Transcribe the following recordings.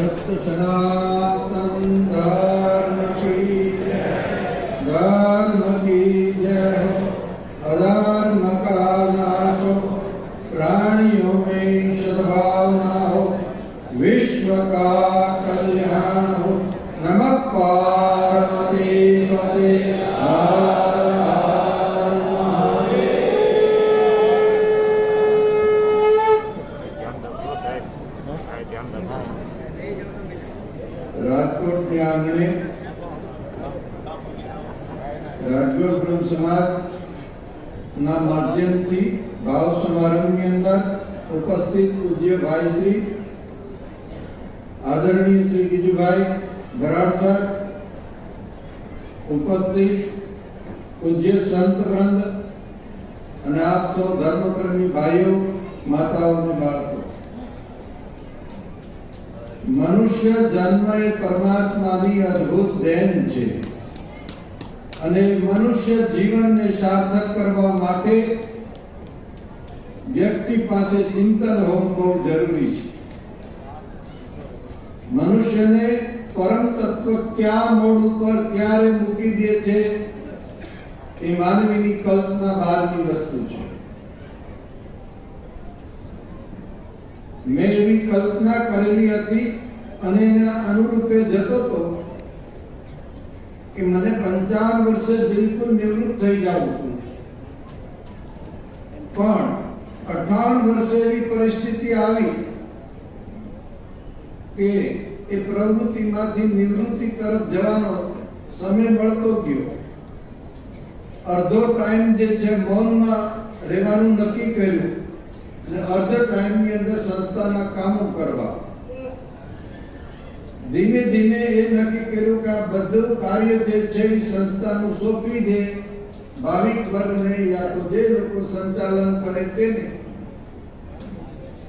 सत्य सनातन धर्म की जय हो। अधर्म का नाश हो, प्राणियों में सद्भावना हो, विश्व का कल्याण हो। नमः पार्वती पते રાજકોટ આંગણે રાજગોર બ્રહ્મ સમાજ ના માધ્યમથી ભાવ સમારંભની અંદર ઉપસ્થિત પૂજ્ય ભાઈ શ્રી આદરણીય શ્રી ગીજુભાઈ બરાડ સાહેબ, ઉપસ્થિત પૂજ્ય સંત વૃંદ અને આપ સૌ ધર્મપ્રેમી ભાઈઓ, માતાઓ અને બાળકો, મનુષ્ય જન્મ એ પરમાત્માની અદ્ભુત દેન છે અને મનુષ્ય જીવનને સાર્થક કરવા માટે વ્યક્તિ પાસે ચિંતન હોવું બહુ જરૂરી છે. મનુષ્યને પરમ તત્વ ક્યાં મોડ ઉપર ક્યારે મૂકી દે છે એ માનવીની કલ્પના બહારની વસ્તુ છે. મેં એવી કલ્પના કરેલી હતી અને એના અનુરૂપે જતો હતો કે મને 55 વર્ષે બિલકુલ નિવૃત્ત થઈ જવું હતું, પણ 58 વર્ષે એવી પરિસ્થિતિ આવી કે એ પ્રવૃત્તિમાંથી નિવૃત્તિ તરફ જવાનો સમય મળતો ગયો. અડધો ટાઈમ જે છે મૌનમાં રહેવાનું નક્કી કર્યું અને અડધો ટાઈમની અંદર સંસ્થાના કામો કરવા. ધીમે ધીમે એ નક્કી કર્યું કે આ બધું કાર્ય જે છે એ સંસ્થાનું સોંપી દે ભાવિક વર્ગને, યા તો જે લોકો સંચાલન કરે તેને,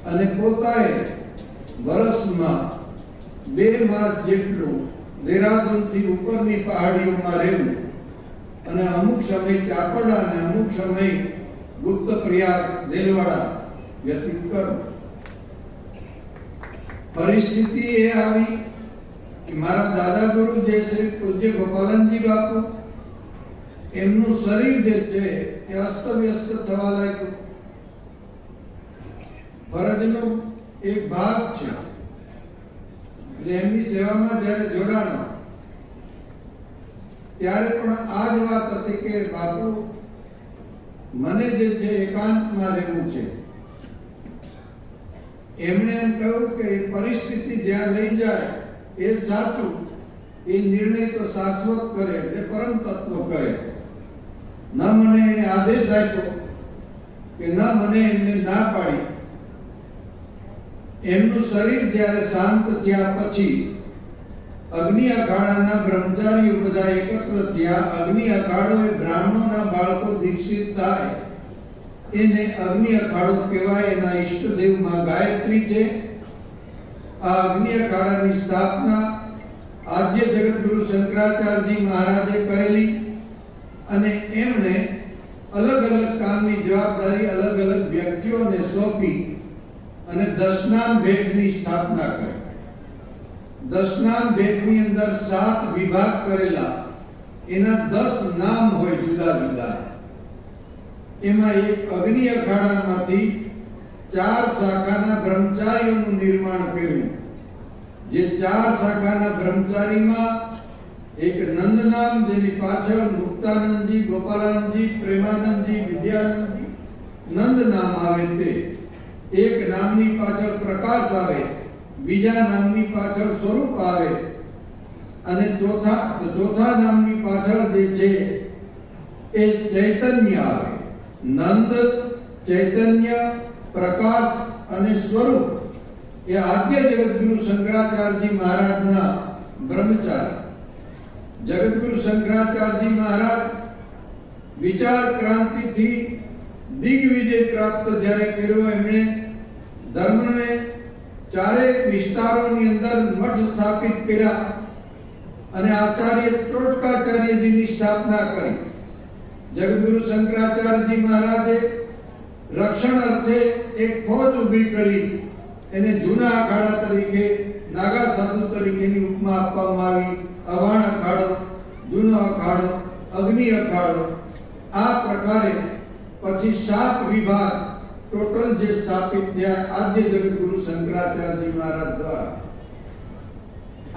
અને પોતાએ વર્ષમાં 2 માસ જેટલું દેહરાદૂનથી ઉપરની પહાડીઓમાં રહેવું અને અમુક સમય ચાપડા અને અમુક સમય ગુપ્ત પ્રયાગ દેલવાડા વ્યતીત કરો. પરિસ્થિતિ એ આવી કે મારા દાદા ગુરુ જે શ્રી પૂજ્ય ગોપાલનજી બાપુ, એમનું શરીર જે છે એ અસ્તવ્યસ્ત થવા લાગ્યું. ફરજનો એક ભાગ છે એટલે એમની સેવામાં જ્યારે જોડાણો ત્યારે પણ આ જ વાત હતી કે બાપુ મને જે છે એકાંતમાં રહેવું છે. એમણે એમ કહ્યું કે પરિસ્થિતિ જ્યાં લઈ જાય એ સાચું, એ નિર્ણય તો શાશ્વત કરે એટલે પરમ તત્વ કરે. ન મને એને આદેશ આપ્યો કે ન મને એમને ના પાડી. એમનું શરીર જ્યારે શાંત થયા પછી અગ્નિ અખાડાના બ્રહ્મચારીઓ બધા એકત્ર થયા. અગ્નિ અખાડો એ બ્રાહ્મણોના બાળકો દીક્ષિત થાય એને અગ્નિ અખાડો કહેવાય. એના ઈષ્ટદેવમાં ગાયત્રી છે. આ અગ્નિ અખાડાની સ્થાપના આદ્ય જગતગુરુ શંકરાચાર્યજી મહારાજે કરેલી અને એમણે અલગ અલગ કામની જવાબદારી અલગ અલગ વ્યક્તિઓને સોંપી અને દશનામ ભેટની સ્થાપના કરી. દશનામ ભેટની અંદર 7 વિભાગ કરેલા, એના 10 નામ હોય જુદા જુદા. એમાં એક અગ્નિ અખાડામાંથી 4 શાખાના બ્રહ્મચારીઓનું નિર્માણ કર્યું. જે 4 શાખાના બ્રહ્મચારીમાં એક નંદ નામ, જેની પાછળ મુક્તાનંદજી, ગોપાલાનંદજી, પ્રેમાનંદજી, વિદ્યાનંદજી નંદ નામ આવે તે. એક નામની પાછળ પ્રકાશ આવે, બીજા નામની પાછળ સ્વરૂપ આવે અને ચોથા નામની પાછળ જે છે એ ચૈતન્ય આવે. નંદ, ચૈતન્ય, પ્રકાશ અને સ્વરૂપ એ આદ્ય જગતગુરુ શંકરાચાર્યજી મહારાજના બ્રહ્મચારી. જગતગુરુ શંકરાચાર્યજી મહારાજ વિચાર ક્રાંતિથી દિગ્વિજય પ્રાપ્ત જ્યારે કર્યો, એમણે ધર્મને ચારેક વિસ્તારોની અંદર મઠ સ્થાપિત કર્યા અને આચાર્ય ત્રોટકાચાર્યજીની સ્થાપના કરી. જગતગુરુ શંકરાચાર્યજી મહારાજે રક્ષણ અર્થે એક ફોજ ઊભી કરી, એને જૂના અખાડા તરીકે નાગા સાધુ તરીકેની ઉપમા આપવામાં આવી. અવાણ અખાડો, જૂનો અખાડો, અગ્નિ અખાડો. આ પ્રકારે પછી 7 વિભાગ ટોટલ જે સ્થાપિત થયા આદ્ય જગતગુરુ શંકરાચાર્યજી મહારાજ દ્વારા.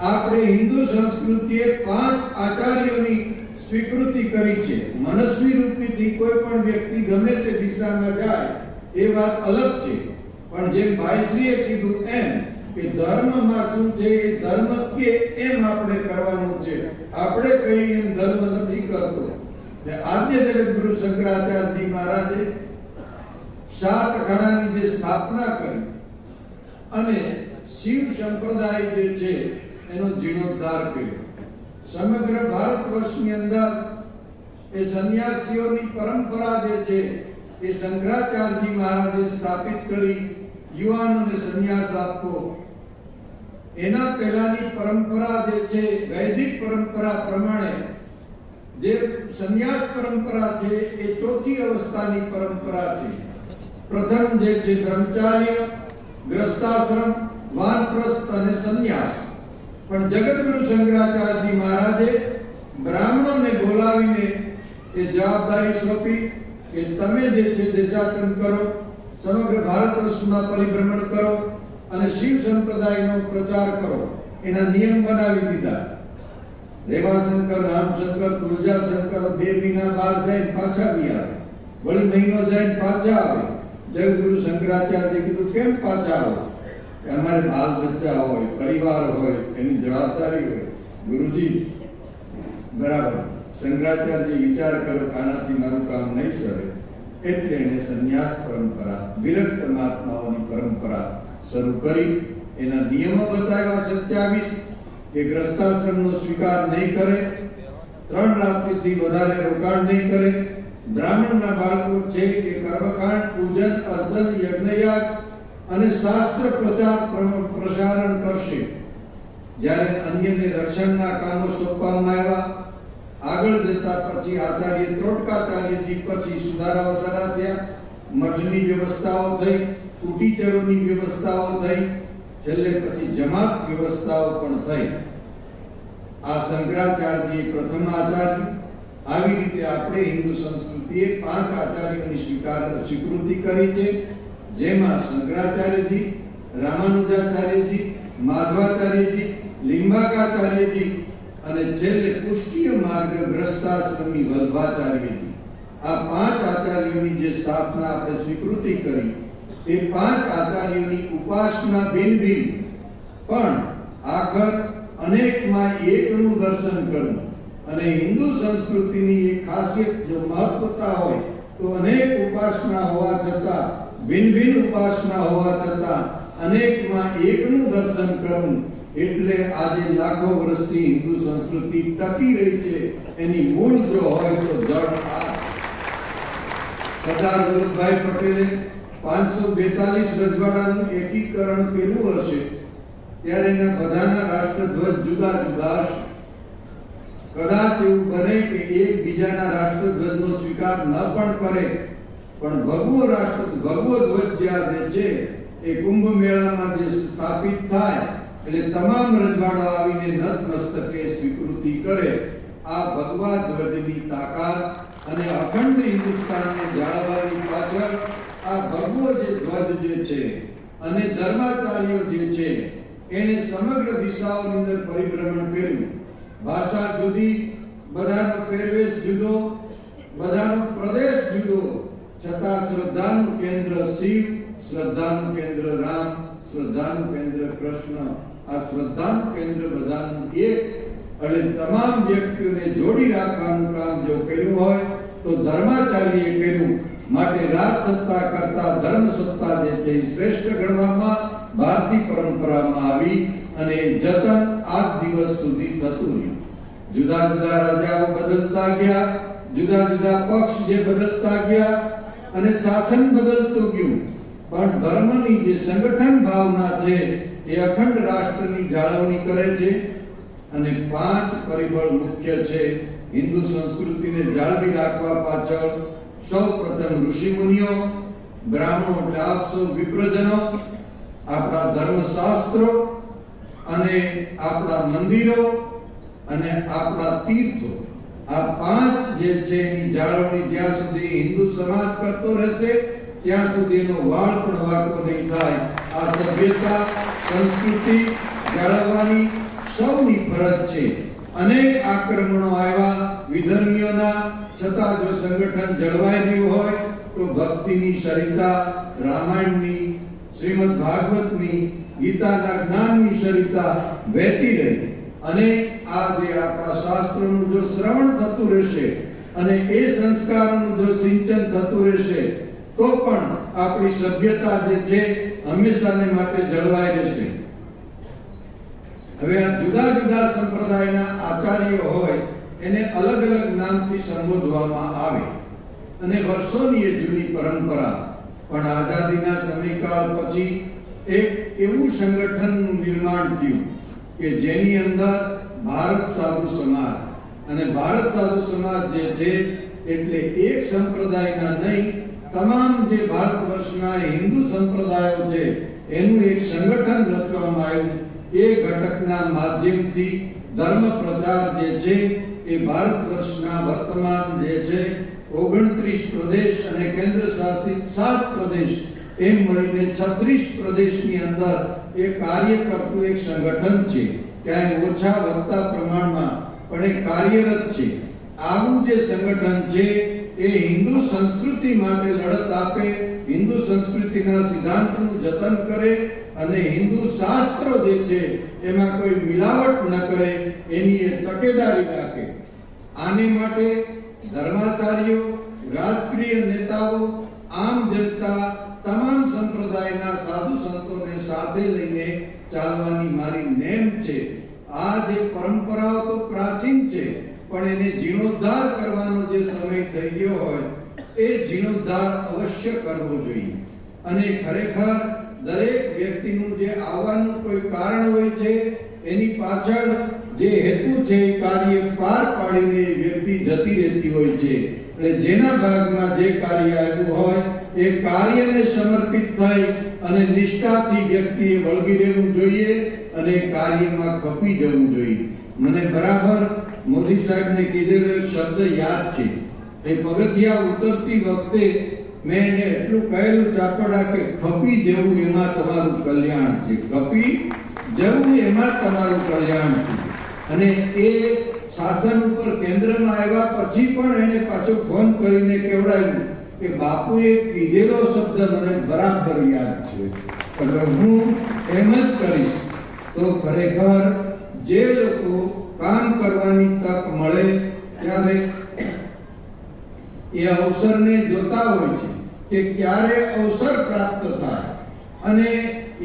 આપણે હિન્દુ સંસ્કૃતિએ 5 આચાર્યોની સ્વીકૃતિ કરી છે. મનસ્વી રૂપથી કોઈ પણ વ્યક્તિ ગમે તે દિશામાં જાય એ વાત અલગ છે, પણ જેમ ભાઈશ્રીએ કીધું એમ કે ધર્મમાં શું છે એ ધર્મ કે એમ આપણે કરવાનું છે. આપણે કઈ એમ ધર્મ નથી કરતો. આદ્ય જગતગુરુ શંકરાચાર્યજી મહારાજે 7 અખાડાની જે સ્થાપના કરી અને શિવ સંપ્રદાય જે છે એનો જીર્ણોદ્ધાર કર્યો. સમગ્ર ભારત વર્ષની અંદર એ સંન્યાસીઓની પરંપરા જે છે એ શંકરાચાર્યજી મહારાજે સ્થાપિત કરી. યુવાનોને સંન્યાસ આપવો. એના પહેલાની પરંપરા જે છે વૈદિક પરંપરા પ્રમાણે જે સંન્યાસ પરંપરા છે એ ચોથી અવસ્થાની પરંપરા છે. પ્રથમ જે છે બ્રહ્મચાર્ય, ગ્રસ્તાશ્રમ, વાનપ્રસ્થ અને સંન્યાસ. પણ જગતગુરુ શંકરાચાર્યજી મહારાજે બ્રાહ્મણોને બોલાવીને એ જવાબદારી સોંપી કે તમે જે છે દેશાટન કરો, સમગ્ર ભારત વર્ષમાં પરિભ્રમણ કરો અને શિવ સંપ્રદાયનો પ્રચાર કરો. એના નિયમ બનાવી દીધા. રેવાશંકર, રામશંકર, તુલજાશંકર 2 મહિના બહાર જઈને પાછા બી આવે, વળી મહિનો જઈને પાછા આવે. જગતગુરુ શંકરાચાર્યએ કીધું કેમ પાછા આવો? કે અમારે બાલ બચ્ચા હોય, પરિવાર હોય, એની જવાબદારી હોય. ગુરુજી બરાબર. શંકરાચાર્યજી વિચાર કર્યો કે આનાથી મારું કામ નહીં સરે, એટલે એને સંન્યાસ પરંપરા, વિરક્ત મહાત્માઓની પરંપરા શરૂ કરી. એના નિયમો બતાવ્યા 27 કે ગ્રસ્તાશ્રમનો સ્વીકાર નહીં કરે, 3 રાત્રિથી વધારે રોકાણ નહીં કરે, બ્રાહ્મણના બાળકો છે કે કર્મકાંડ, પૂજન, અર્ચન, યજ્ઞયાગ અને શાસ્ત્ર પ્રચાર પ્રસારણ કરશે. જ્યારે અન્યને રક્ષણના કામો સોંપવામાં આવ્યા, આગળ જતા પછી આચાર્ય ત્રોટકાચાર્યજી પછી સુધારા વધારા થયા. મઠની વ્યવસ્થાઓ થઈ, કુટીચરોની વ્યવસ્થાઓ થઈ, છેલ્લે પછી જમાત વ્યવસ્થાઓ પણ થઈ. આ શંકરાચાર્યજી પ્રથમ આચાર્ય. આવી રીતે આપણે હિન્દુ સંસ્કૃતિએ 5 આચાર્યોની સ્વીકૃતિ કરી છે, જેમાં શંકરાચાર્યજી, રામાનુજાચાર્યજી, માધવાચાર્યજી, લિંબાકાચાર્યજી અને છેલ્લે પુષ્ટિય માર્ગ ગ્રસ્તાશ્રમી વલ્ભાચાર્યજી. આ 5 આચાર્યોની જે સ્થાપના આપણે સ્વીકૃતિ કરી, એ 5 આચાર્યોની ઉપાસના ભિન્ન ભિન્ન, પણ આખર અનેકમાં એકનું દર્શન કરવું. અને હિન્દુ સંસ્કૃતિની એક ખાસિયત, જો મહત્વતા હોય તો અનેક ઉપાસના હોવા છતાં, ભિન્ન ભિન્ન ઉપાસના હોવા છતાં અનેકમાં એકનું દર્શન કરવું. એટલે આજે લાખો વર્ષથી હિન્દુ સંસ્કૃતિ ટકી રહી છે. એની મૂળ જો હોય તો જળ આ. સરદાર વલ્લભભાઈ પટેલે 542 રજવાડાનું એકીકરણ કર્યું હશે, ત્યારે એના બધાના રાષ્ટ્રધ્વજ જુદા જુદા હશે. કદાચ એવું બને કે એકબીજાના રાષ્ટ્રધ્વજનો સ્વીકાર ન પણ કરે, પણ ભગવો ધ્વજ જે છે એ કુંભ મેળામાં જે સ્થાપિત થાય એટલે તમામ રજવાડો આવીને નતમસ્તકે સ્વીકૃતિ કરે. આ ભગવા ધ્વજની તાકાત અને અખંડ હિન્દુસ્તાનને જાળવવાની પાછળ આ ભગવો જે ધ્વજ જે છે અને ધર્માચાર્યો જે છે એને સમગ્ર દિશાઓની અંદર પરિભ્રમણ કર્યું. ભાષા જુદી, બધાનો પહેરવેશ જુદો, બધાનો પ્રદેશ જુદો, છતાં શ્રદ્ધાનું કેન્દ્ર શિવ, શ્રદ્ધાનું કેન્દ્ર રામ, શ્રદ્ધાનું કેન્દ્ર કૃષ્ણ. આ શ્રદ્ધાનું કેન્દ્ર બધાનું એક. એટલે તમામ વ્યક્તિઓને જોડી રાખવાનું કામ જો કર્યું હોય તો ધર્માચાર્યએ કર્યું. માટે રાજ સત્તા કરતા ધર્મ સત્તા જે છે એ શ્રેષ્ઠ ગણવામાં ભારતીય પરંપરામાં આવી અને જતન આજ દિવસ સુધી થતું રહ્યું. જુદા જુદા રાજાઓ બદલતા ગયા, જુદા જુદા પક્ષ જે બદલતા ગયા અને શાસન બદલતું ગયું, પણ ધર્મની જે સંગઠન ભાવના છે એ અખંડ રાષ્ટ્રની જાળવણી કરે છે. અને 5 પરિબળ મુખ્ય છે હિન્દુ સંસ્કૃતિને જાળવી રાખવા પાછળ. સૌ પ્રથમ ઋષિ મુનિઓ, બ્રાહ્મણો એટલે આપ સૌ વિપ્રજનો, આપણા ધર્મશાસ્ત્રો અને આપણા મંદિરો અને આપણા તીર્થો, આ પાંચ જે છે એની જાળવણી જ્યાં સુધી હિન્દુ સમાજ કરતો રહેશે ત્યાં સુધી એનો વાળ પણ વાંકો નહીં થાય. આ સભ્યતા સંસ્કૃતિ જાળવવાની સૌની ફરજ છે. અનેક આક્રમણો આવ્યા વિધર્મીઓના, છતાં જો સંગઠન જળવાઈ રહ્યું હોય તો ભક્તિની સરિતા, રામાયણની, શ્રીમદ ભાગવતની, ગીતાના જ્ઞાનની સરિતા વહેતી રહી. અને આ જે આપણા શાસ્ત્રોનું જો શ્રવણ થતું રહેશે અને એ સંસ્કારોનું જો સિંચન થતું રહેશે તો પણ આપણી સભ્યતા જે છે હંમેશાને માટે જળવાઈ રહેશે. હવે આ જુદા જુદા સંપ્રદાયના આચાર્યો હોય એને અલગ અલગ નામથી સંબોધવામાં આવે અને વર્ષોની એ જૂની પરંપરા. પણ આઝાદીના સમયકાળ પછી એક એવું સંગઠનનું નિર્માણ થયું કે જેની અંદર ભારત સાધુ સમાજ, અને ભારત સાધુ સમાજ જે છે એટલે એક સંપ્રદાયના નહીં, તમામ જે ભારત વર્ષના હિન્દુ સંપ્રદાયો છે એનું એક સંગઠન રચવામાં આવ્યું. એ ઘટકના માધ્યમથી ધર્મ પ્રચાર જે છે એ ભારત વર્ષના વર્તમાન જે છે 29 પ્રદેશ અને કેન્દ્ર શાસિત 7 પ્રદેશ એમ મળીને 36 પ્રદેશની અંદર એ કાર્ય કરતું એક સંગઠન છે. ક્યાંય ઓછા વધતા પ્રમાણમાં પણ એ કાર્યરત છે. આવું જે સંગઠન છે એ હિન્દુ સંસ્કૃતિ માટે લડત આપે, હિન્દુ સંસ્કૃતિના સિદ્ધાંતનું જતન કરે અને હિન્દુ શાસ્ત્રો જે છે એમાં કોઈ મિલાવટ ન કરે એની એ તકેદારી રાખે. આને માટે ધર્માચાર્યો, રાજકીય નેતાઓ, આમ જનતા, તમામ સંપ્રદાયના સાધુ સંતોને સાથે લઈને ચાલવાની મારી નેમ છે. આ જે પરંપરાઓ તો પ્રાચીન છે પણ એને જીર્ણોદ્ધાર કરવાનો જે સમય થઈ ગયો હોય એ જીર્ણોદ્ધાર અવશ્ય કરવો જોઈએ. અને ખરેખર દરેક વ્યક્તિનું જે આવવાનું કોઈ કારણ હોય છે એની પાછળ જે હેતુ છે એ કાર્ય પાર પાડીને એ વ્યક્તિ જતી રહેતી હોય છે. એટલે જેના ભાગમાં જે કાર્ય આવ્યું હોય એ કાર્યને સમર્પિત થઈ અને નિષ્ઠાથી વ્યક્તિએ વળગી રહેવું જોઈએ અને કાર્યમાં ખપી જવું જોઈએ. મને બરાબર મોદી સાહેબને કીધેલો એક શબ્દ યાદ છે. એ પગથિયા ઉતરતી વખતે મેં એને એટલું કહેલું ચાપડા કે ખપી જવું એમાં તમારું કલ્યાણ છે, ખપી જવું એમાં તમારું કલ્યાણ છે. અને એ શાસન ઉપર કેન્દ્રમાં આવ્યા પછી પણ એને પાછો ફોન કરીને કહેવડાવ્યું કે બાપુએ કીધેલો શબ્દ મને બરાબર યાદ છે, એટલે હું એમ જ કરીશ. તો ખરેખર જે લોકો કામ કરવાની તક મળે ત્યારે એ અવસરને જોતા હોય છે કે ક્યારે અવસર પ્રાપ્ત થાય અને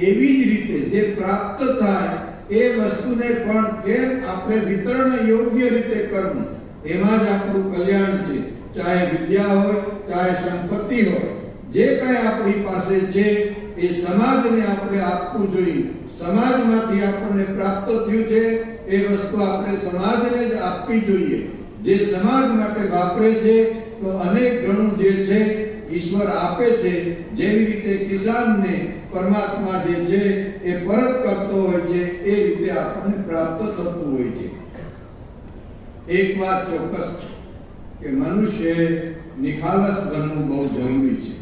એવી જ રીતે જે પ્રાપ્ત થાય એ વસ્તુને પણ કેમ આપણે વિતરણ યોગ્ય રીતે કરવું એમાં જ આપણું કલ્યાણ છે. ચાહે વિદ્યા હોય, ચાહે સંપત્તિ હોય, જે કાંઈ આપણી પાસે છે એ સમાજને આપણે આપવું જોઈએ. સમાજમાંથી આપણને પ્રાપ્ત થયું છે એ વસ્તુ આપણે સમાજને જ આપવી જોઈએ. જે સમાજ માટે વાપરે છે તો અનેક ગણું જે છે ઈશ્વર આપે છે. જેવી રીતે કિસાનને પરમાત્મા જે છે એ પરત કરતો હોય છે એ રીતે આપણને પ્રાપ્ત થતું હોય છે. એક વાત ચોક્કસ છે કે મનુષ્ય નિખાલસ બનવું બહુ જરૂરી છે.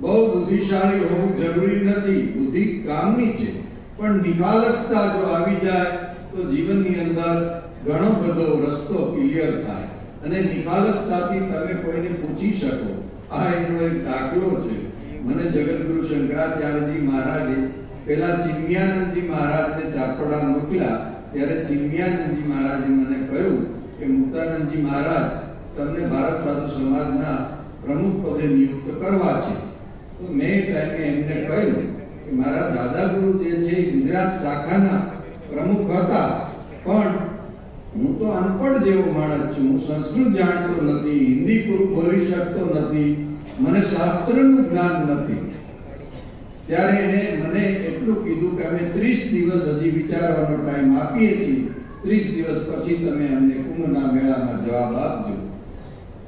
બહુ બુદ્ધિશાળી હોવું જરૂરી નથી, બુદ્ધિ કામની છે, પણ નિખાલસતા જો આવી જાય તો જીવનની અંદર ઘણો બધો રસ્તો ક્લિયર થાય. અને નિખાલસતાથી તમે કોઈને પૂછી શકો. આ એનો એક દાખલો છે. મને જગતગુરુ શંકરાચાર્યજી મહારાજે પેલા ચિન્મયાનંદજી મહારાજને ચાપડા મોકલ્યા ત્યારે ચિન્મયાનંદજી મહારાજે મને કહ્યું કે મુક્તાનંદજી મહારાજ તમને ભારત સાધુ સમાજના પ્રમુખ પદે નિયુક્ત કરવા છે. તો મેં ટાઈમે એમને કહ્યું કે મારા દાદાગુરુ જે છે ગુજરાત શાખાના પ્રમુખ હતા, પણ હું તો અનપઢ જેવો માણસ છું, હું સંસ્કૃત જાણતો નથી, હિન્દી પૂરું બોલી શકતો નથી, મને શાસ્ત્રનું જ્ઞાન નથી. ત્યારે એને મને એટલું કીધું કે અમે 30 દિવસ હજી વિચારવાનો ટાઈમ આપીએ છીએ, 30 દિવસ પછી તમે અમને કુંભના મેળામાં જવાબ આપજો.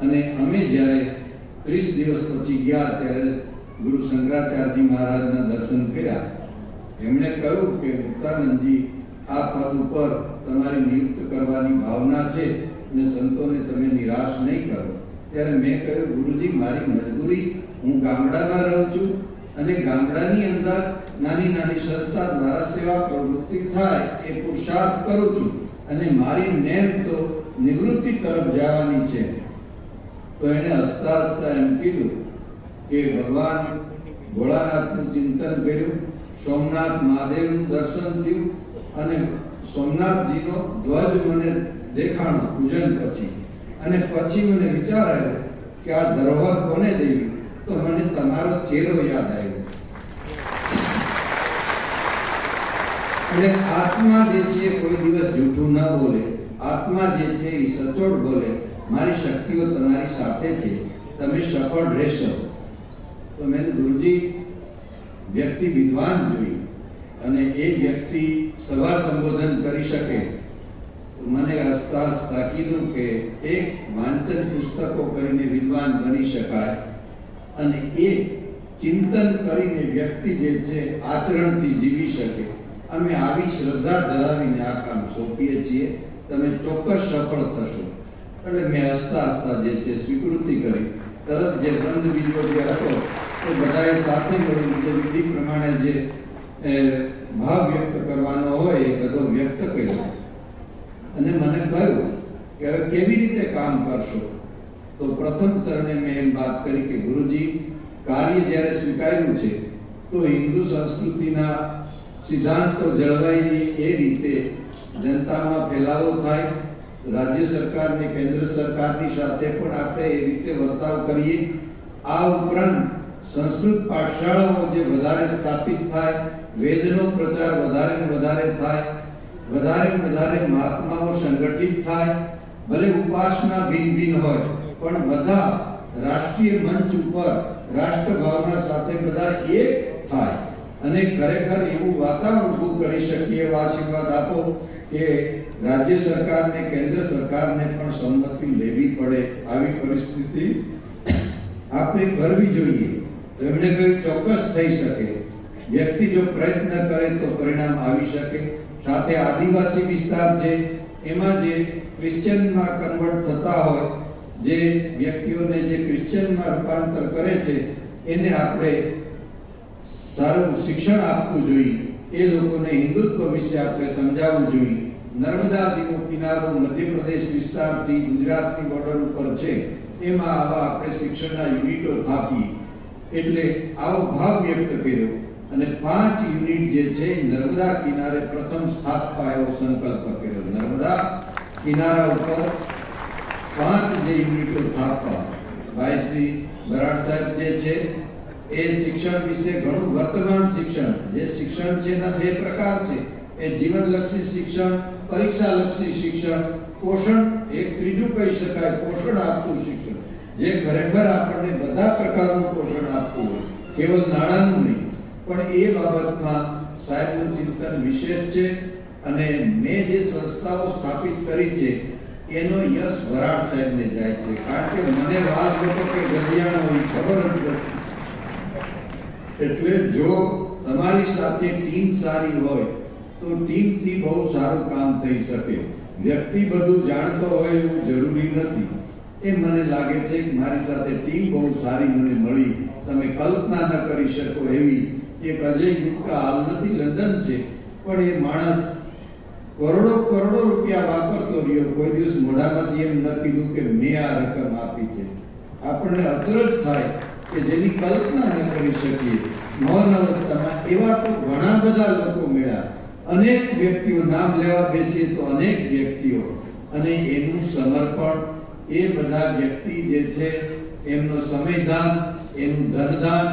અને અમે જ્યારે 30 દિવસ પછી ગયા ત્યારે ગુરુ શંકરાચાર્યજી મહારાજના દર્શન કર્યા. એમણે કહ્યું કે મુક્તાનંદજી આ પદ ઉપર તમારી નિયુક્ત કરવાની ભાવના છે અને સંતોને તમે નિરાશ નહીં કરો. ત્યારે મેં કહ્યું, ગુરુજી, મારી મજબૂરી, હું ગામડામાં રહું છું અને ગામડાની અંદર નાની નાની સંસ્થા દ્વારા સેવા પ્રવૃત્તિ થાય એ પુરુષાર્થ કરું છું અને મારી નેમ તો નિવૃત્તિ તરફ જવાની છે. તો એણે હસતા હસતા એમ કીધું કે ભગવાન ભોળાનાથનું ચિંતન કર્યું, સોમનાથ મહાદેવનું દર્શન થયું અને સોમનાથજીનો ધ્વજ મને દેખાણો પૂજન પછી. અને પછી મને વિચાર આવ્યો કે આ ધરોહર કોને દેવી? તો મને તમારો ચહેરો યાદ આવ્યો. એટલે આત્મા જે છે કોઈ દિવસ જૂઠું ન બોલે. આત્મા જે છે એ સચોટ બોલે. મારી શક્તિઓ તમારી સાથે છે, તમે સફળ રહેશો. તો મેં ગુરુજી, વ્યક્તિ વિદ્વાન જોઈ અને એ વ્યક્તિ સભા સંબોધન કરી શકે. તો મને હસતા હસતા કીધું કે એક વાંચન પુસ્તકો કરીને વિદ્વાન બની શકાય અને એ ચિંતન કરીને વ્યક્તિ જે છે આચરણથી જીવી શકે. અમે આવી શ્રદ્ધા ધરાવીને આ કામ સોંપીએ છીએ, તમે ચોક્કસ સફળ થશો. એટલે મેં હસતા હસતા જે છે સ્વીકૃતિ કરી. તરત જે બંધ બીજો જે હતો તો બધાએ સાથે મળીને જે વિધિ પ્રમાણે જે ભાવ વ્યક્ત કરવાનો હોય એ બધો વ્યક્ત કર્યો અને મને કહ્યું કે હવે કેવી રીતે કામ કરશો? તો પ્રથમ ચરણે મેં એમ વાત કરી કે ગુરુજી, કાર્ય જ્યારે સ્વીકાર્યું છે તો હિન્દુ સંસ્કૃતિના સિદ્ધાંતો જળવાય એ રીતે જનતામાં ફેલાવો થાય. રાજ્ય સરકારની કેન્દ્ર સરકારની સાથે પણ આપણે એ રીતે વર્તાવ કરીએ. આ ઉપરાંત સંસ્કૃત પાઠશાળાઓ જે વધારે સ્થાપિત થાય, વેદનો પ્રચાર વધારે ને વધારે થાય, વધારે મહાત્માઓ સંગઠિત થાય. ભલે ઉપાસના ભિન્ન ભિન્ન હોય પણ બધા રાષ્ટ્રીય મંચ ઉપર રાષ્ટ્ર ભાવના સાથે બધા એક થાય અને ખરેખર એવું વાતાવરણ ઊભું કરી શકીએ. એવા આશીર્વાદ આપો કે રાજ્ય સરકારને કેન્દ્ર સરકારને પણ સંમતિ લેવી પડે. આવી પરિસ્થિતિ આપણે કરવી જોઈએ. તો એમણે કહ્યું ચોક્કસ થઈ શકે. વ્યક્તિ જો પ્રયત્ન કરે તો પરિણામ આવી શકે. સાથે આદિવાસી વિસ્તાર છે એમાં જે ક્રિશ્ચિયનમાં કન્વર્ટ થતા હોય, જે વ્યક્તિઓને જે ક્રિશ્ચિયનમાં રૂપાંતર કરે છે એને આપણે સારું શિક્ષણ આપવું જોઈએ. એ લોકોને હિન્દુત્વ વિશે આપણે સમજાવવું જોઈએ. નર્મદા નદીનો કિનારો મધ્યપ્રદેશ વિસ્તારથી ગુજરાતની બોર્ડર ઉપર છે, એમાં આવા આપણે શિક્ષણના યુનિટો સ્થાપીએ. એટલે આવો ભાવ વ્યક્ત કર્યો અને 5 યુનિટ જે છે નર્મદા કિનારે પ્રથમ સ્થાપવા એવો સંકલ્પ કર્યો. નર્મદા કિનારા ઉપર 5 જે યુનિટો સ્થાપવા. ભાઈ શ્રી બરાડ સાહેબ જે છે એ શિક્ષણ વિશે ઘણું, વર્તમાન શિક્ષણ જે શિક્ષણ છે એના 2 પ્રકાર છે. એ જીવનલક્ષી શિક્ષણ, પરીક્ષાલક્ષી શિક્ષણ, પોષણ એક ત્રીજું કહી શકાય, પોષણ આપતું શિક્ષણ, જે ખરેખર આપણને બધા પ્રકારનું પોષણ આપતું હોય, કેવલ નાણાંનું નહીં. પણ એ બાબતમાં સાહેબનું ચિંતન વિશેષ છે અને મેં જે સંસ્થાઓ સ્થાપિત કરી છે એનો યશ વરાડ સાહેબને જાય છે. કારણ કે મને વાત લોકો કે ગઢિયાણો હોય ખબર જ નથી. એટલે જો તમારી સાથે ટીમ સારી હોય તો ટીમથી બહુ સારું કામ થઈ શકે. વ્યક્તિ બધું જાણતો હોય એવું જરૂરી નથી. એ મને લાગે છે કે મારી સાથે ટીમ બહુ સારી મને મળી. તમે કલ્પના ન કરી શકો એવી. એક અજય ગુપ્તા હાલ નથી, લંડન છે, પણ એ માણસ કરોડો રૂપિયા વાપરતો રહ્યો. કોઈ દિવસ મોઢામાંથી એમ ન કીધું કે મેં આ રકમ આપી છે. આપણને અચરજ થાય કે જેની કલ્પના ન કરી શકીએ. મૌન અવસ્થામાં એવા તો ઘણા બધા લોકો મળ્યા. અનેક વ્યક્તિઓ, નામ લેવા બેસીએ તો અનેક વ્યક્તિઓ, અને એનું સમર્પણ, એ બધા વ્યક્તિ જે છે એમનો સમયદાન, એનું ધનદાન,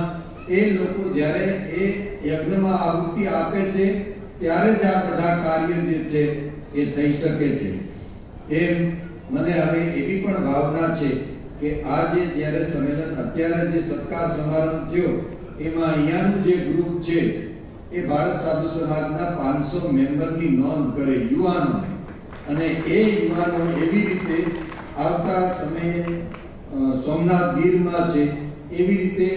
એ લોકો જ્યારે એ યજ્ઞમાં આહુતિ આપે છે ત્યારે જ આ બધા કાર્ય જે છે એ થઈ શકે છે. એમ મને હવે એવી પણ ભાવના છે કે આજે જ્યારે સંમેલન, અત્યારે જે સત્કાર સમારંભ થયો એમાં અહીંયાનું જે ગ્રુપ છે એ ભારત સાધુ સમાજના 500 મેમ્બરની નોંધ કરે, યુવાનોને. અને એ યુવાનો એવી રીતે આવતા સમયે સોમનાથ ગીરમાં છે, એવી રીતે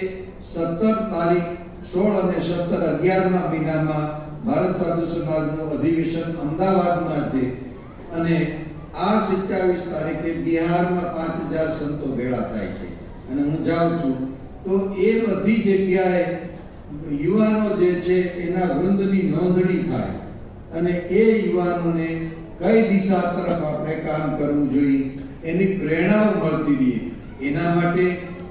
17 તારીખ 16 અને 17 11મા મહિનામાં ભારત સાધુ સમાજનું અધિવેશન અમદાવાદમાં છે અને આ 27 તારીખે બિહારમાં 5000 સંતો ભેળા થાય છે અને હું જાઉં છું તો એ બધી જગ્યાએ યુવાનો જે છે એના વૃંદની નોંધણી થાય અને એ યુવાનોને કઈ દિશા તરફ આપણે કામ કરવું જોઈએ એની પ્રેરણાઓ મળતી રહે. એના માટે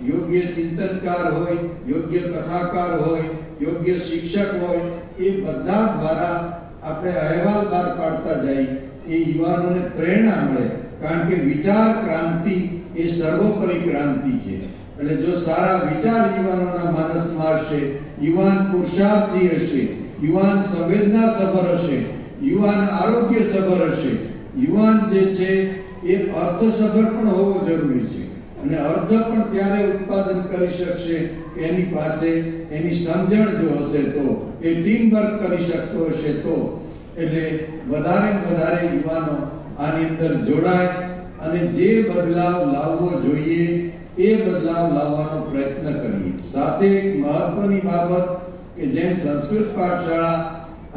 યોગ્ય ચિંતનકાર હોય, યોગ્ય કથાકાર હોય, યોગ્ય શિક્ષક હોય, એ બધા દ્વારા આપણે અહેવાલ બહાર પાડતા જઈએ એ યુવાનોને પ્રેરણા મળે. કારણ કે વિચાર ક્રાંતિ એ સર્વોપરી ક્રાંતિ છે. એટલે જો સારા વિચાર યુવાનોના માનસમાં હશે, યુવાન પુરુષાર્થી હશે, યુવાન સંવેદના સભર હશે, યુવાન આરોગ્ય સભર હશે, યુવાન જે છે એ અર્થ સભર પણ હોવો જરૂરી છે. અને અર્થ પણ ત્યારે ઉત્પાદન કરી શકશે કે એની પાસે એની સમજણ જો હશે, તો એ ટીમ વર્ક કરી શકતો હશે. તો એટલે વધારે યુવાનો આની અંદર જોડાય અને જે બદલાવ લાવવો જોઈએ એ બદલાવ લાવવાનો પ્રયત્ન કરીએ. સાથે એક મહત્વની બાબત કે જેમ સંસ્કૃત પાઠશાળા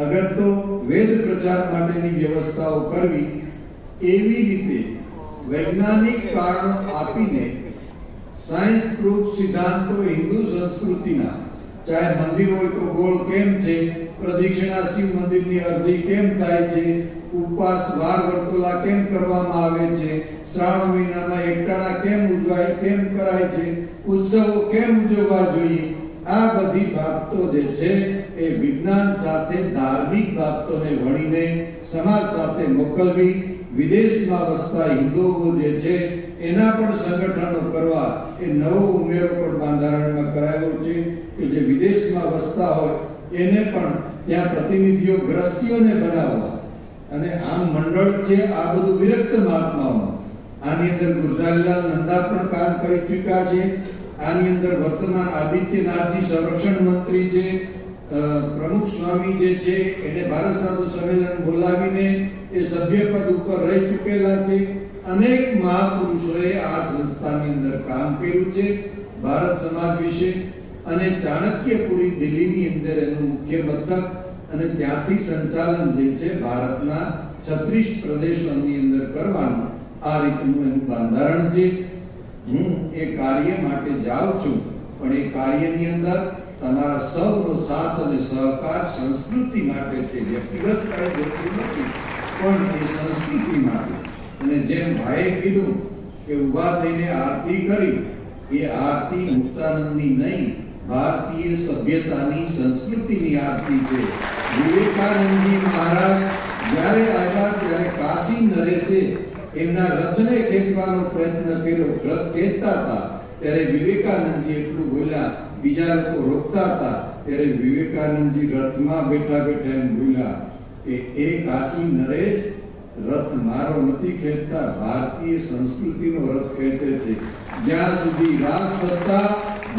અગર તો વેદ પ્રચાર માટેની વ્યવસ્થાઓ કરવી, એવી રીતે વૈજ્ઞાનિક કારણો આપીને સાયન્સ પ્રૂફ સિદ્ધાંતો હિન્દુ સંસ્કૃતિના, ચાહે મંદિર હોય તો ગોળ કેમ છે, પ્રદક્ષિણા શિવ મંદિરની અર્ધી કેમ થાય છે, ઉપવાસ વાર વર્તુલા કેમ કરવામાં આવે છે, શ્રાવણ મહિનામાં એકટાણા કેમ ઉજવાય કેમ કરાય છે, ઉત્સવો કેમ ઉજવવા જોઈએ, આ બધી બાબતો જે છે એ વિજ્ઞાન સાથે ધાર્મિક બાબતોને વણીને સમાજ સાથે મોકલવી. વિદેશમાં વસતા હિન્દુઓ જે છે એના પણ સંગઠનો કરવા એ નવો ઉમેરો પણ બંધારણમાં કરાયો છે કે જે વિદેશમાં વસતા હોય એને પણ ત્યાં પ્રતિનિધિઓ ગ્રસ્તીઓને બનાવવા. અને આ મંડળ છે આ બધું વિરક્ત મહાત્માઓનું. આની અંદર ગુરજારીલાલ નંદા પણ કામ કરી ચૂક્યા છે. આની અંદર વર્તમાન આદિત્યનાથજી સંરક્ષણ મંત્રી છે, પ્રમુખ સ્વામી જે છે એને ભારત સાધુ સંમેલન બોલાવીને એ સભ્યપદ ઉપર રહી ચૂકેલા છે. અનેક મહાપુરુષોએ આ સંસ્થાની અંદર કામ કર્યું છે ભારત સમાજ વિશે. અને ચાણક્યપુરી દિલ્હીની અંદર એનું મુખ્ય મથક અને ત્યાંથી સંચાલન જે છે ભારતના 36 પ્રદેશોની અંદર કરવાનું આ રીતનું એનું બંધારણ છે. હું એ કાર્ય માટે જાઉં છું, પણ એ કાર્યની અંદર તમારા સૌનો સાથ અને સહકાર સંસ્કૃતિ માટે છે. વ્યક્તિગત કઈ જરૂર નથી, પણ એ સંસ્કૃતિ માટે. અને જેમ ભાઈએ કીધું કે ઊભા થઈને આરતી કરી, એ આરતી મુક્તાનંદની નહીં, ભારતીય સભ્યતાની સંસ્કૃતિની આરતી છે. વિવેકાનંદજી મહારાજ જ્યારે આવ્યા ત્યારે કાશી નરેશે એમના રથને ખેંચવાનો પ્રયત્ન કર્યો. રથ ખેંચતા હતા ત્યારે વિવેકાનંદજી એટલું બોલ્યા, બીજા લોકો રોકતા હતા ત્યારે વિવેકાનંદજી રથમાં બેઠા બેઠા એમ બોલ્યા કે એ કાશી નરેશ રથ મારો નથી ખેંચતા, ભારતીય સંસ્કૃતિનો રથ ખેંચે છે. જ્યાં સુધી રાજ સત્તા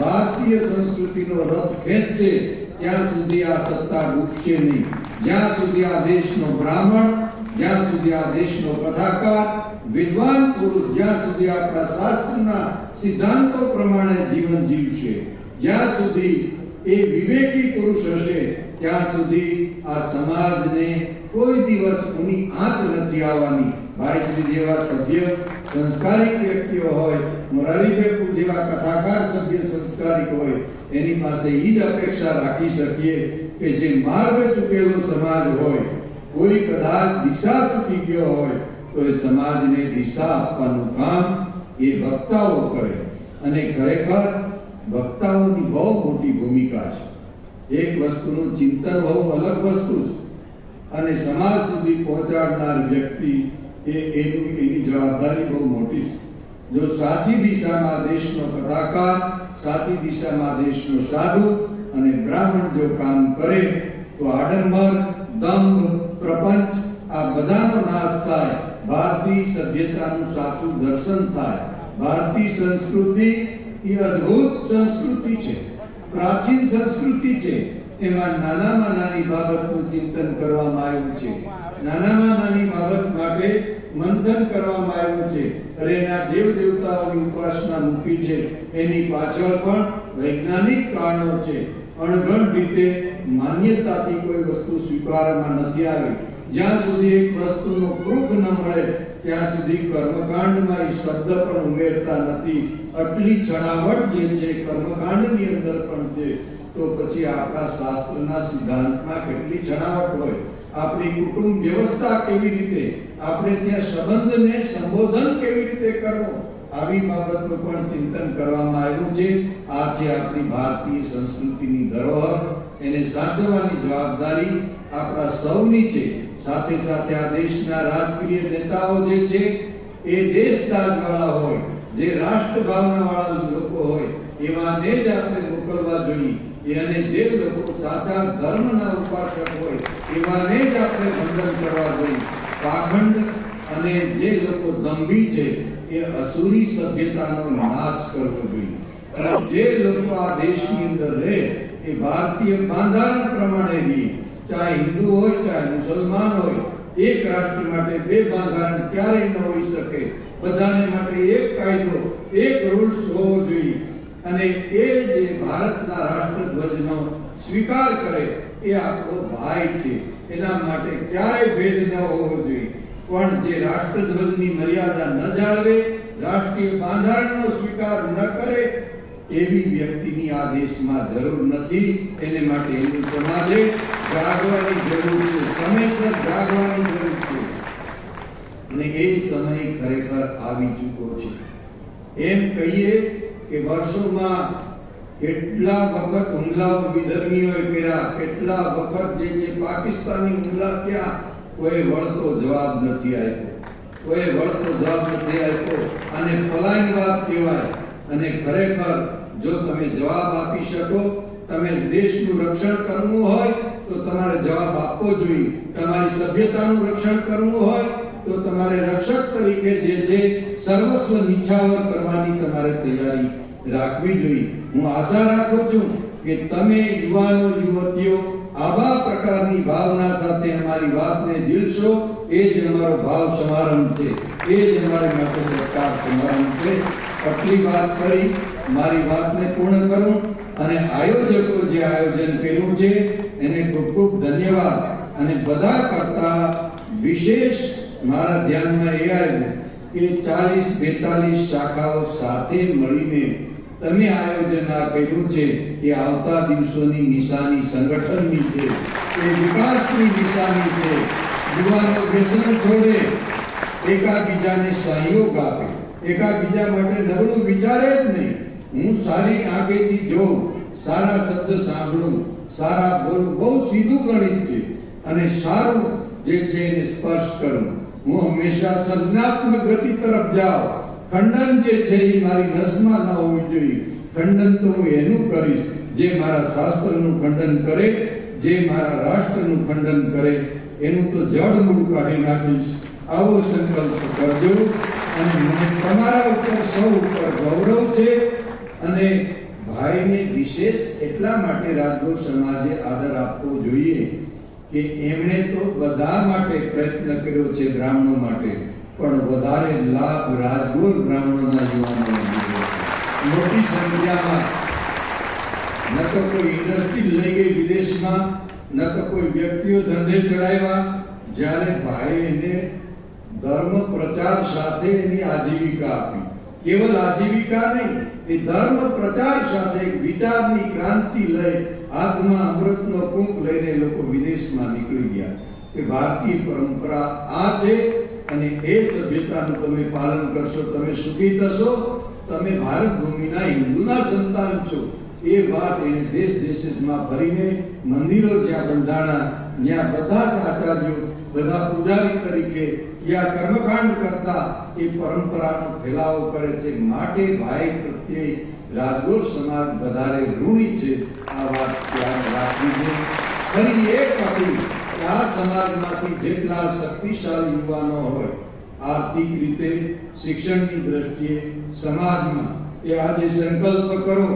ભારતીય સંસ્કૃતિનો રથ ખેંચશે ત્યાં સુધી આ સત્તા ડૂબશે નહીં. જ્યાં સુધી આ દેશનો બ્રાહ્મણ, જ્યાં સુધી આ દેશનો કથાકાર, વિદ્વાન પુરુષ જ્યાં સુધી આપણા શાસ્ત્રના સિદ્ધાંતો પ્રમાણે જીવન જીવશે, જ્યાં સુધી એ વિવેકી પુરુષ હશે, ત્યાં સુધી આ સમાજને કોઈ દિવસ ઉની આંચ નથી આવવાની. ભાઈશ્રી જેવા સભ્ય સંસ્કારિક વ્યક્તિઓ હોય, મોરારી બાપુ જેવા કથાકાર સભ્ય સંસ્કારિક હોય, એની પાસે એ જ અપેક્ષા રાખી શકીએ કે જે માર્ગ ચૂકેલો સમાજ હોય, કોઈ કદાચ દિશા ચૂકી ગયો હોય તો એ સમાજને દિશા આપવાનું કામ એ વક્તાઓ કરે. અને ખરેખર વક્તાઓની બહુ મોટી ભૂમિકા છે. એક વસ્તુનું ચિંતન બહુ અલગ વસ્તુ છે અને સમાજ સુધી પહોંચાડનાર વ્યક્તિ એની જવાબદારી બહુ મોટી છે. જો સાચી દિશામાં દેશનો કથાકાર, સાચી દિશામાં દેશનો સાધુ અને બ્રાહ્મણ જો કામ કરે તો આડંબર, દંભ, પ્રપંચ આ બધાનો નાશ થાય. ભારતીય સભ્યતાનું સાચું દર્શન થાય. ભારતીય સંસ્કૃતિ એ અદ્ભુત સંસ્કૃતિ છે, પ્રાચીન સંસ્કૃતિ છે. એમાં નાનામાં નાની બાબતનું ચિંતન કરવામાં આવ્યું છે, નાનામાં નાની બાબત માટે મંથન કરવામાં આવ્યું છે. અરે એના દેવ દેવતાઓની ઉપાસના મૂકી છે, એની પાછળ પણ વૈજ્ઞાનિક કારણો છે. અણઘડ રીતે માન્યતાથી કોઈ વસ્તુ સ્વીકારવામાં નથી આવી. જ્યાં સુધી એક વસ્તુનો પ્રૂફ ન મળે ત્યાં સુધી કર્મકાંડમાં એ શબ્દ પણ ઉમેરતા નથી. આટલી છણાવટ જે છે કર્મકાંડની અંદર પણ છે, તો પછી આપણા શાસ્ત્રના સિદ્ધાંતમાં કેટલી છણાવટ હોય. આપણી કુટુંબ વ્યવસ્થા કેવી રીતે, આપણે ત્યાં સંબંધને સંબોધન કેવી રીતે કરવો, આવી બાબતનું પણ ચિંતન કરવામાં આવ્યું છે. આ છે આપણી ભારતીય સંસ્કૃતિની ધરોહર. એને સાચવવાની જવાબદારી આપણા સૌની છે. સાથે સાથે આ દેશના રાજકીય નેતાઓ જે છે એ દેશદાજવાળા હોય, જે રાષ્ટ્રભાવનાવાળા લોકો હોય, એવાને જ આપણે મોકલવા જોઈએ. અને જે લોકો સાચા ધર્મના ઉપાસક હોય એવાને જ આપણે વંદન કરવા જોઈએ. પાખંડ અને જે લોકો દંભી છે એ અસુરી સભ્યતાનો નાશ કરવો જોઈએ. અને જે લોકો આ દેશની અંદર રહે એ ભારતીય બંધારણ પ્રમાણે રહે. ચાહે હિન્દુ હોય ચાહે મુસલમાન હોય, એક રાષ્ટ્ર માટે બે બંધારણ ક્યારેય ન હોઈ શકે. બધાને માટે એક કાયદો, એક રૂલ્સ હોવો જોઈએ. અને એ જે ભારતના રાષ્ટ્રધ્વજનો સ્વીકાર કરે એ આપણો ભાઈ છે. એના માટે ક્યારેય ભેદ ન હોવો જોઈએ. પણ જે રાષ્ટ્રધ્વજની મર્યાદા ન જાળવે, રાષ્ટ્રીય બંધારણનો સ્વીકાર ન કરે, એવી વ્યક્તિની આ દેશમાં જરૂર નથી. એને માટે હિન્દુ સમાજે જાગવાની જરૂર છે, સમયસર જાગવાની જરૂર છે. અને એ સમય ખરેખર આવી ચૂક્યો છે. એમ કહીએ કે વર્ષોમાં કેટલા વખત હુમલાઓ વિધર્મીઓએ કર્યા, કેટલા વખત જે છે પાકિસ્તાની હુમલા થયા, કોઈ વળતો જવાબ નથી આપ્યો. કોઈ વળતો જવાબ નથી આપ્યો. અને પલાયનવાદ કહેવાય. અને ખરેખર જો તમે જવાબ આપી શકો, તમે દેશનું રક્ષણ કરવું હોય તો તમારે જવાબ આપવો જોઈએ. તમારી સભ્યતાનું રક્ષણ કરવું હોય તો તમારે રક્ષક તરીકે જે છે સર્વસ્વ નિછાવર કરવાની તમારે તૈયારી રાખવી જોઈએ. હું આશા રાખું છું કે તમે યુવાનો યુવતીઓ આવા પ્રકારની ભાવના સાથે અમારી વાતને ઝીલશો. એ જ અમારો ભાવ સમારંભ છે, એ જ અમારી માટે સરકાર સમારંભ છે. આટલી વાત કરી મારી વાતને પૂર્ણ કરું. અને આયોજકો જે આયોજન કર્યું છે એને ખૂબ ખૂબ ધન્યવાદ. અને બધા કરતા વિશેષ મારા ધ્યાનમાં એ આવ્યું કે 40-42 શાખાઓ સાથે મળીને તમે આયોજન આ કર્યું છે. એ આવતા દિવસોની નિશાની સંગઠનની છે, એ વિકાસની નિશાની છે. યુવાનો વ્યસન છોડે, એકાબીજાને સહયોગ આપે, એકાબીજા માટે નબળું વિચારે જ નહીં. હું સારી આંખેથી જોઉં, સારા શબ્દ સાંભળું, સારા બોલું, બહુ સીધું ગણિત છે. અને સારું જે છે એને સ્પર્શ કરું. હું હંમેશા સર્જનાત્મક ગતિ તરફ જાઉં. ખંડન જે છે એ મારી નસમાં ન હોવું જોઈએ. ખંડન તો હું એનું કરીશ જે મારા શાસ્ત્રનું ખંડન કરે, જે મારા રાષ્ટ્રનું ખંડન કરે. એનું તો જડ મૂળ કાઢી નાખીશ. આવો સંકલ્પ કરજો. અને મને તમારા ઉપર સૌ ઉપર ગૌરવ છે. અને ભાઈને વિશેષ એટલા માટે રાજગોર સમાજે આદર આપવો જોઈએ કે એમણે તો બધા માટે પ્રયત્ન કર્યો છે, બ્રાહ્મણો માટે, પણ વધારે લાભ રાજગોર બ્રાહ્મણોના યુવાનોને મળ્યો. મોટી સંખ્યામાં ન તો કોઈ ઇન્ડસ્ટ્રી લઈ ગઈ વિદેશમાં, ન તો કોઈ વ્યક્તિઓ ધંધે ચડાવ્યા. જ્યારે ભાઈ એને ધર્મ પ્રચાર સાથે એની આજીવિકા આપી. કેવલ આજીવિકા નહીં, એ ધર્મ પ્રચાર સાથે એક વિચારની ક્રાંતિ લઈ હાથમાં અમૃતનો કુંભ લઈને લોકો વિદેશમાં નીકળી ગયા. કે ભારતીય પરંપરા આ છે. અને એ સભ્યતાનું તમે પાલન કરશો, તમે સુખી થશો. તમે ભારત ભૂમિના હિન્દુના સંતાન છો. એ વાત એને દેશ દેશમાં ફરીને મંદિરો જ્યાં બંધાણા, ત્યાં બધા જ આચાર્યો, બધા પૂજારી તરીકે યા કર્મકાંડ કરતા એ પરંપરાનો ફેલાવો કરે છે. માટે ભાઈ પ્રત્યે રાજગોર સમાજ વધારે ઋણી છે. આ વાત ધ્યાન રાખવી જોઈએ. ફરી એક અપીલ કે આ સમાજમાંથી જેટલા શક્તિશાળી યુવાનો હોય, આર્થિક રીતે, શિક્ષણની દ્રષ્ટિએ, સમાજમાં, એ આજે સંકલ્પ કરો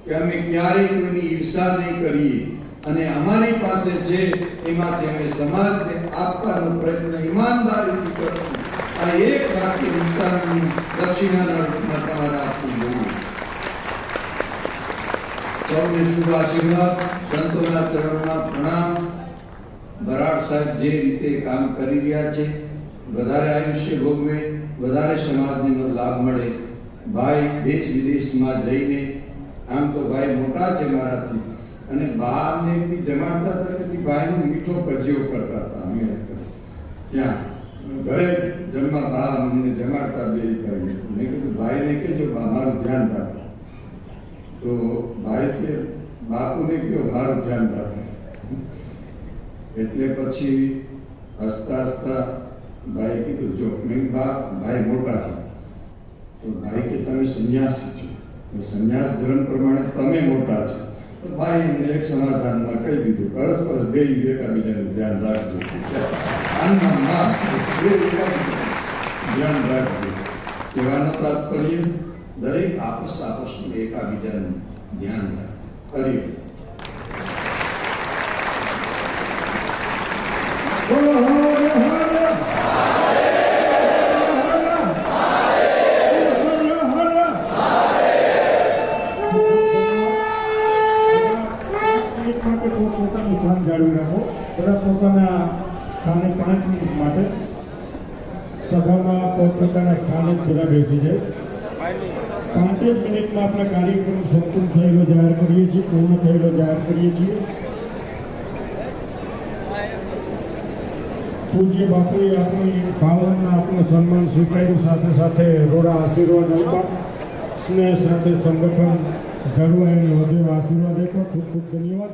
કે અમે ક્યારેય કોઈની ઈર્ષા નહીં કરીએ. અને અમારી પાસે છે એમાંથી અમે સમાજને આપવાનો પ્રયત્ન ઈમાનદારીથી કરશું. આ એક વાક્ય વિસ્તારની દક્ષિણાના રૂપમાં તમારે આપવું જોઈએ. સૌને શુભ આશીર્વાદ, સંતોના ચરણોના પ્રણામ. બરાડ સાહેબ જે રીતે કામ કરી રહ્યા છે, વધારે આયુષ્ય ભોગવે, વધારે સમાજને લાભ મળે. ભાઈ દેશ વિદેશમાં જઈને, આમ તો ભાઈ મોટા છે મારાથી, અને બહારને એકથી જમાડતા હતા કે ભાઈનો મીઠો કજિયો કરતા હતા. અમે ત્યાં ઘરે જમવા બહાર અમને જમાડતા બે ભાઈ. મેં કીધું ભાઈને કહેજો મારું ધ્યાન રાખો. તો ભાઈ કે બાપુને કહો મારું ધ્યાન રાખે. એટલે પછી હસતા હસતા ભાઈ કીધું જો મેં ભાઈ મોટા છે, તો ભાઈ કે તમે સંન્યાસી છો, સંન્યાસ ધર્મ પ્રમાણે તમે મોટા છો. તો ભાઈ એમને એક સમાધાનમાં કહી દીધું, પરસ્પર બે એકાબીજાનું ધ્યાન રાખજો. ધ્યાન રાખજો. કહેવાનો તાત્પર્ય દરેક આપસનું એકાબીજાનું ધ્યાન કરીએ. પોતાનું સ્થાન જાળવી રાખો. બધા પોતાના સ્થાને 5 મિનિટ માટે સભામાં પોતપોતાના સ્થાને બધા બેસી જાય. 5 મિનિટમાં આપણા કાર્યક્રમ સંપૂર્ણ થયેલો જાહેર કરીએ છીએ, પૂર્ણ થયેલો જાહેર કરીએ છીએ. પૂજ્ય બાપુએ આપણી ભાવનના આપણું સન્માન સ્વીકાર્યું, સાથે સાથે રોડા આશીર્વાદ આપ્યા. સ્નેહ સાથે સંગઠન જળવાય અને વધુ આશીર્વાદ આપ્યા. ખૂબ ખૂબ ધન્યવાદ.